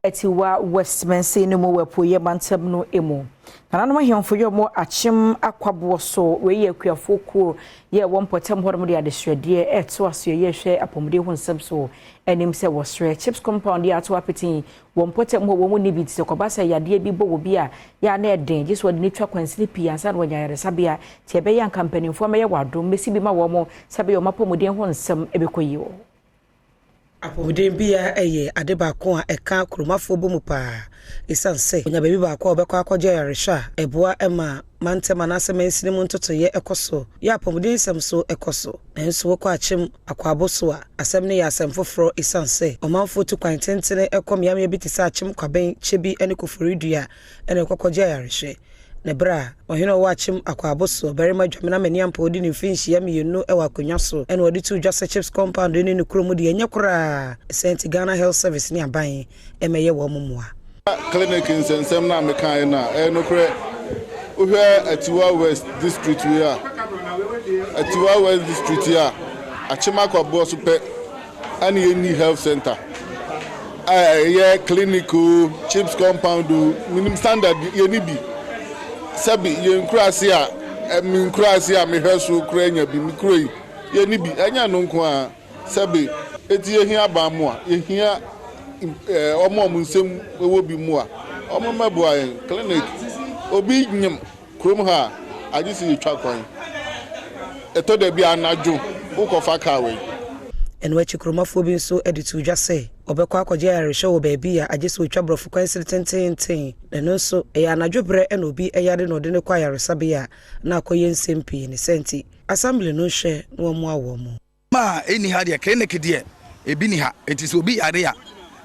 etiwa Westminster no mo wepoye mantem no emu kanano hemfo yo mo Akyem Akwabouso we ye akuafo ko ye wonpotem hodom de adesrede eto aso ye hwe apomde hu nsem so enim se wosre chips compound ya to apeti wonpotem ho wo mu ni bi tse kobasa yade bi bo wo bi a ya na eden jiso de nitwa kwansini pi ansa no nya yare sabia tie be yan company fo me ye wadom mesi bi ma wo mo sabe yo mapomde hu nsem ebekoyi wo apomde bia eye ade ba ko a eka kromafo bomu pa isanse onya bebi ba ko obekọ akọje yaresha eboa ema mantema na semensini mu ntoto ye ekoso ya apomde nsem so ekoso enso wokọ Akyem Akwabouso a asem ne ya asem foforo isanse omanfo tu kwantentene ekom yam ye bitisa Akyem kwaben chebi ene koforidua ene kokọje yareshe ne bra ohino wa Akyem Akwabouso berima dwamena mani ampodi ni finshi ya miyenu ewa akonwa so ene wodi tu just chips compound ni ne kromu de enya kora St Ghana Health Service ni aban emeye wo momoa clinic in Sensem na mekan na no kre ohwe Atiwa West district we are Atiwa West district here Akyem Akwabouso pe ani any health center yeah clinic chips compound minimum standard ye ni bi sabi ye nkurase a mi nkurase a me hweso kura nya bi mi kuroi ye ni bi anya no nko a sabi eti ye hia ba mo a ye hia omo nsem ewo bi mu a omo mabo a clinic obi nyem krom ha agisi twa kwan eto da bi anajo ukofa kawe enwe chikromafo bi nso editu dwase obekọ akọje yaresha wo baabi a agisi otwa brofo kwan sirtenten eno nso eya anadwobre ena obi eyade no de ne kwa yaresabe a na akoye nsempi ne senti assembly no hwe no mo awo mo ma eni ha de clinic de ebi ni ha etisi obi yare ya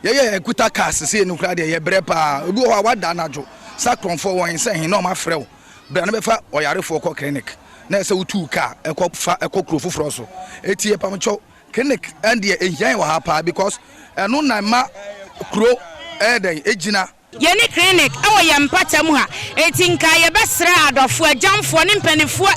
ye ekuta Kasee no kra de ye bre pa obi ho wada anajo sakronfo won se hin no ma frew bra na befa oyarefo ko clinic na se wutu ka ekofa ekokro foforo so etie pamcho clinic and the ehyan wa ha pa because eno na ma kro eden ejina yeni clinic awo yampa tamu ha etinka ye besra adofo ajamfo ne mpanifo